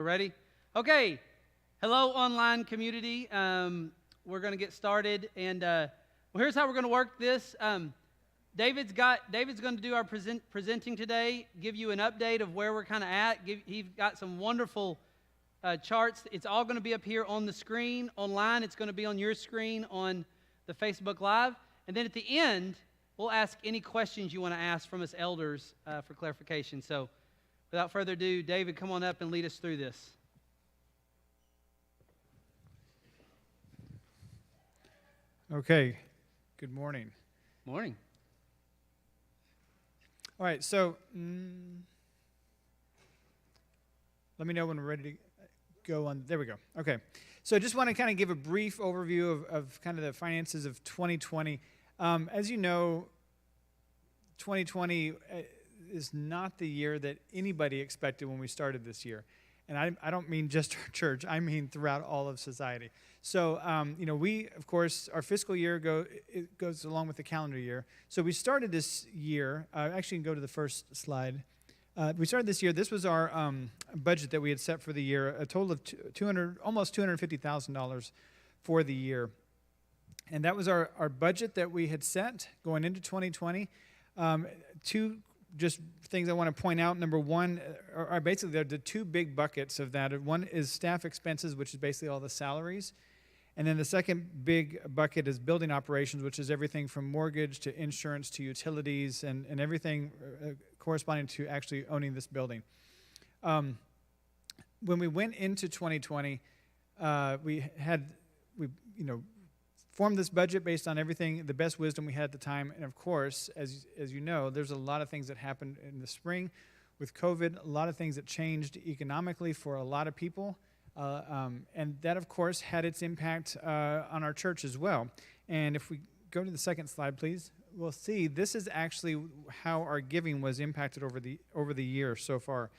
We're ready? Okay. Hello, online community. We're going to get started, and here's how we're going to work this. David's going to do our presenting today. Give you an update of where we're kind of at. He's got some wonderful charts. It's all going to be up here on the screen online. It's going to be on your screen on the Facebook Live, and then at the end, we'll ask any questions you want to ask from us elders for clarification. So, without further ado, David, come on up and lead us through this. Okay, good morning. Morning. All right, so let me know when we're ready to go on. There we go. Okay, so I just want to kind of give a brief overview of kind of the finances of 2020. As you know, 2020 is not the year that anybody expected when we started this year. And I don't mean just our church, I mean throughout all of society. So, we, of course, our fiscal year goes along with the calendar year. So we started this year, actually you can go to the first slide. We started this year, this was our budget that we had set for the year, a total of almost $250,000 for the year. And that was our budget that we had set going into 2020. Two just things I want to point out. Number one, are basically the two big buckets of that. One is staff expenses, which is basically all the salaries. And then the second big bucket is building operations, which is everything from mortgage to insurance to utilities and everything corresponding to actually owning this building. When we went into 2020, we formed this budget based on everything, the best wisdom we had at the time. And of course, as you know, there's a lot of things that happened in the spring with COVID, a lot of things that changed economically for a lot of people. And that, of course, had its impact on our church as well. And if we go to the second slide, please, we'll see this is actually how our giving was impacted over the year so far.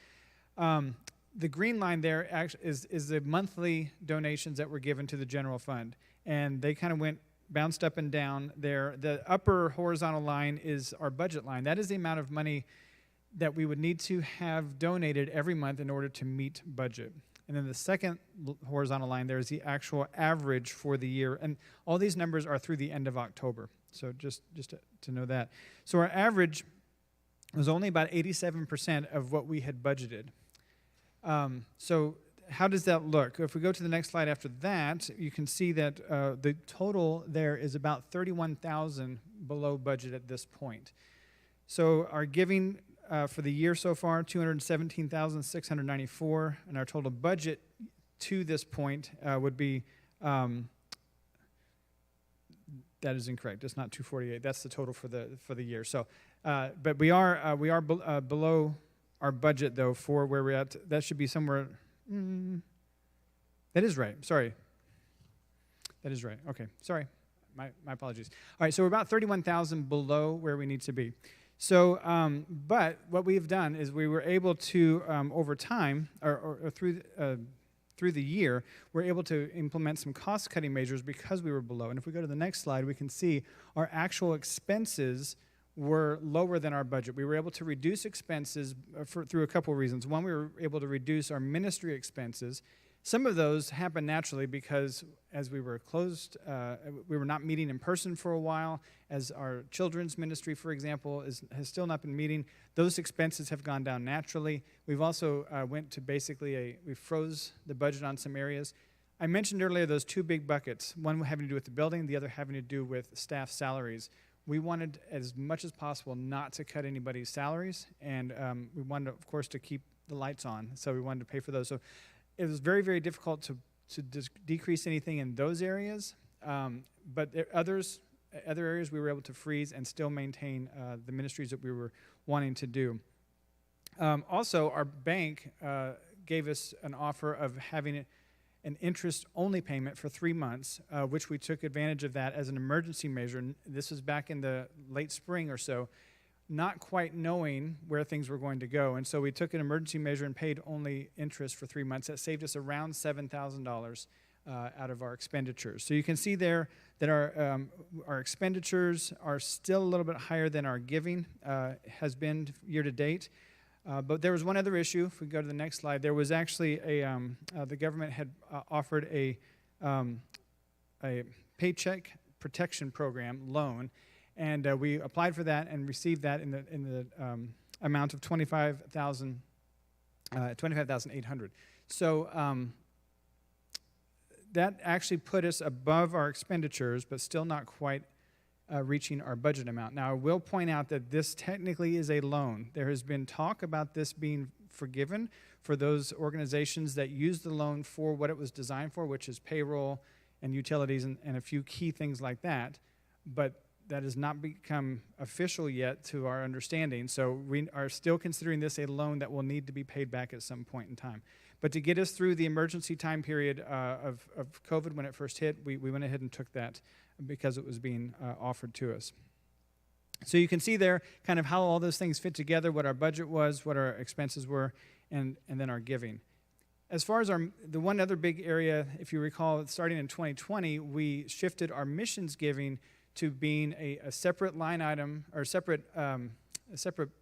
The green line there actually is the monthly donations that were given to the general fund. And they kind of bounced up and down there. The upper horizontal line is our budget line. That is the amount of money that we would need to have donated every month in order to meet budget. And then the second horizontal line there is the actual average for the year. And all these numbers are through the end of October. So just to know that. So our average was only about 87% of what we had budgeted. So how does that look? If we go to the next slide after that, you can see that the total there is about $31,000 below budget at this point. So our giving for the year so far, $217,694, and our total budget to this point would be, that is incorrect. It's not 248. That's the total for the year. So, but we are below our budget though for where we're at. That should be somewhere. That is right. Sorry. That is right. Okay. Sorry. My apologies. All right. So we're about 31,000 below where we need to be. So, but what we've done is we were able to, over time, or through the year, we're able to implement some cost-cutting measures because we were below. And if we go to the next slide, we can see our actual expenses were lower than our budget. We were able to reduce expenses through a couple of reasons. One, we were able to reduce our ministry expenses. Some of those happened naturally because as we were closed, we were not meeting in person for a while. As our children's ministry, for example, has still not been meeting, those expenses have gone down naturally. We've also went to we froze the budget on some areas. I mentioned earlier those two big buckets, one having to do with the building, the other having to do with staff salaries. We wanted, as much as possible, not to cut anybody's salaries, and we wanted, of course, to keep the lights on, so we wanted to pay for those. So it was very, very difficult to decrease anything in those areas, but other areas we were able to freeze and still maintain the ministries that we were wanting to do. Also, our bank gave us an offer of having an interest-only payment for 3 months, which we took advantage of that as an emergency measure. This was back in the late spring or so, not quite knowing where things were going to go. And so we took an emergency measure and paid only interest for 3 months. That saved us around $7,000 out of our expenditures. So you can see there that our expenditures are still a little bit higher than our giving has been year to date. But there was one other issue. If we go to the next slide, there was actually the government had offered a Paycheck Protection Program loan, and we applied for that and received that in the amount of $25,800. So that actually put us above our expenditures, but still not quite reaching our budget amount. Now, I will point out that this technically is a loan. There has been talk about this being forgiven for those organizations that use the loan for what it was designed for, which is payroll and utilities and a few key things like that. But that has not become official yet to our understanding. So we are still considering this a loan that will need to be paid back at some point in time. But to get us through the emergency time period of COVID when it first hit, we went ahead and took that because it was being offered to us. So you can see there kind of how all those things fit together, what our budget was, what our expenses were, and then our giving. As far as the one other big area, if you recall, starting in 2020, we shifted our missions giving to being a separate line item or a separate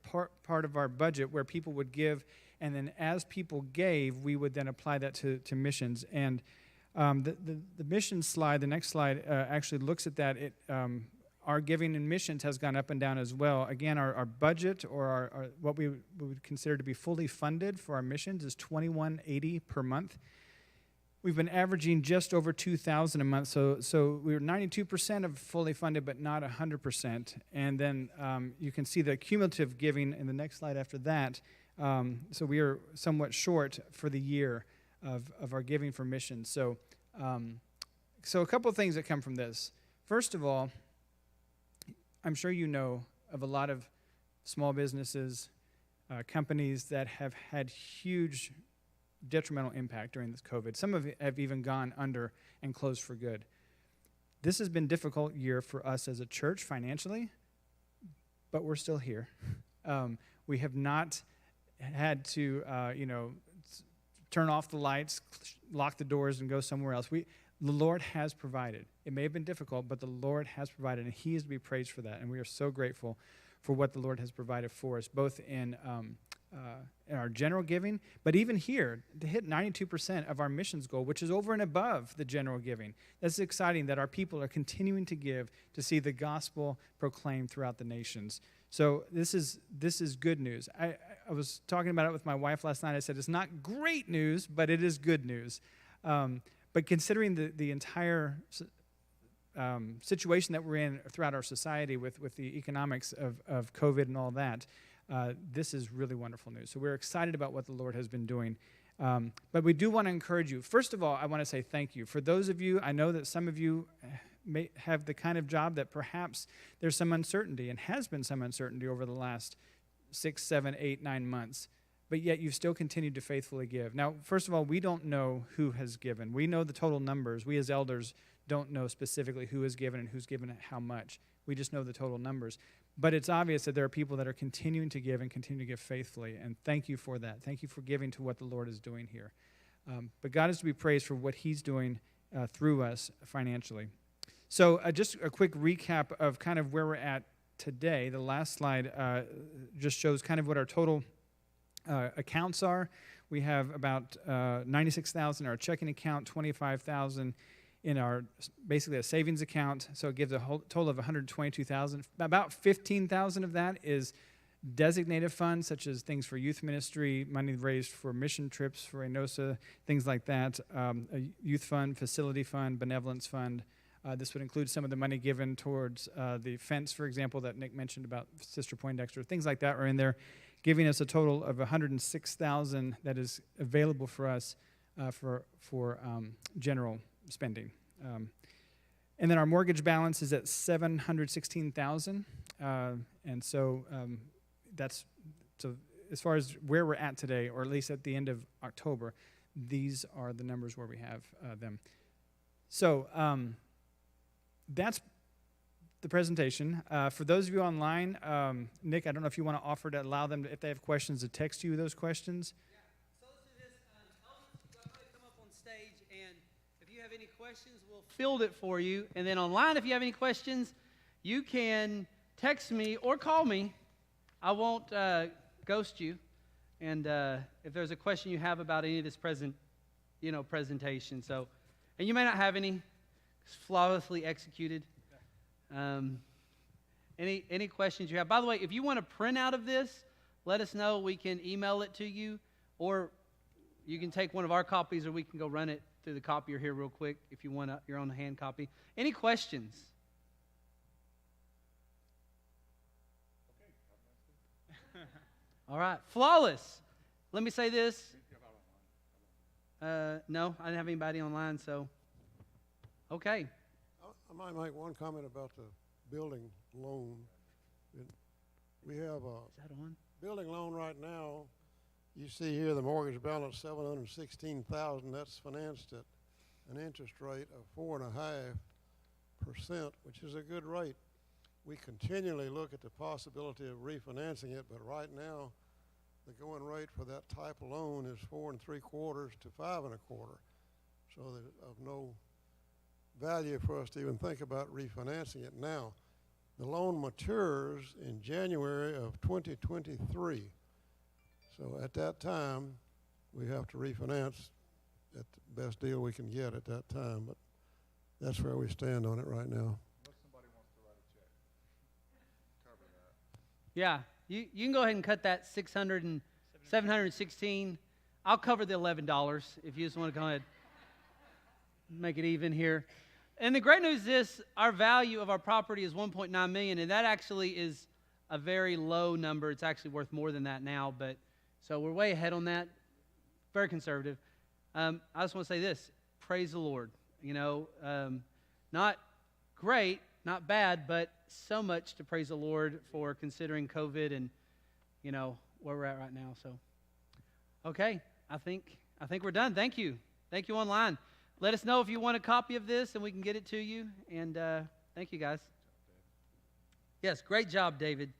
part of our budget where people would give, and then as people gave, we would then apply that to missions. And the mission slide, the next slide, actually looks at that. Our giving in missions has gone up and down as well. Again, our budget or our what we would consider to be fully funded for our missions is $21.80 per month. We've been averaging just over $2,000 a month, so we were 92% of fully funded, but not 100%. And then you can see the cumulative giving in the next slide after that. So we are somewhat short for the year of our giving for missions. So a couple of things that come from this. First of all, I'm sure you know of a lot of small businesses, companies that have had huge detrimental impact during this COVID. Some have even gone under and closed for good. This has been a difficult year for us as a church financially, but we're still here. We have not had to, turn off the lights, lock the doors, and go somewhere else. The Lord has provided. It may have been difficult, but the Lord has provided, and He is to be praised for that. And we are so grateful for what the Lord has provided for us, both in our general giving, but even here, to hit 92% of our missions goal, which is over and above the general giving. That's exciting that our people are continuing to give to see the gospel proclaimed throughout the nations. So this is good news. I was talking about it with my wife last night. I said, it's not great news, but it is good news. But considering the entire situation that we're in throughout our society with the economics of COVID and all that, this is really wonderful news. So we're excited about what the Lord has been doing. But we do want to encourage you. First of all, I want to say thank you. For those of you, I know that some of you may have the kind of job that perhaps there's some uncertainty and has been some uncertainty over the last 6, 7, 8, 9 months. But yet you've still continued to faithfully give. Now, first of all, we don't know who has given. We know the total numbers. We as elders don't know specifically who has given and who's given how much. We just know the total numbers. But it's obvious that there are people that are continuing to give and continue to give faithfully, and thank you for that. Thank you for giving to what the Lord is doing here. But God is to be praised for what He's doing through us financially. So just a quick recap of kind of where we're at today. The last slide just shows kind of what our total accounts are. We have about $96,000 in our checking account, $25,000 in our basically a savings account, so it gives a whole total of $122,000. About $15,000 of that is designated funds, such as things for youth ministry, money raised for mission trips for ENOSA, things like that, a youth fund, facility fund, benevolence fund. This would include some of the money given towards the fence, for example, that Nick mentioned about Sister Poindexter. Things like that are in there, giving us a total of $106,000 that is available for us for general spending. And then our mortgage balance is at $716,000. And so that's so as far as where we're at today, or at least at the end of October, these are the numbers where we have them. So that's the presentation. For those of you online, Nick, I don't know if you want to offer to allow them, if they have questions, to text you those questions. Yeah. So let's do this. Elders, go ahead and come up on stage, and if you have any questions, we'll field it for you. And then online, if you have any questions, you can text me or call me. I won't ghost you. and if there's a question you have about any of this presentation. So, and you may not have any. It's flawlessly executed. Any questions you have? By the way, if you want a printout of this, let us know. We can email it to you, or you can take one of our copies, or we can go run it through the copier here real quick if you want your own hand copy. Any questions? All right, flawless. Let me say this. No, I didn't have anybody online, so okay. I might make one comment about the building loan. We have a Is that on? building loan right now. You see here the mortgage balance $716,000. That's financed at an interest rate of 4.5%, which is a good rate. We continually look at the possibility of refinancing it, but right now the going rate for that type of loan is 4 3/4 to 5 1/4. So there's of no value for us to even think about refinancing it now. The loan matures in January of 2023. So at that time, we have to refinance at the best deal we can get at that time. But that's where we stand on it right now. Unless somebody wants to write a check, cover that. Yeah, you can go ahead and cut that 716. I'll cover the $11 if you just want to go ahead and make it even here. And the great news is this: our value of our property is $1.9 million, and that actually is a very low number. It's actually worth more than that now, but so we're way ahead on that. Very conservative. I just want to say this: praise the Lord. Not great, not bad, but so much to praise the Lord for, considering COVID and where we're at right now. So, okay, I think we're done. Thank you online. Let us know if you want a copy of this, and we can get it to you. And thank you, guys. Yes, great job, David.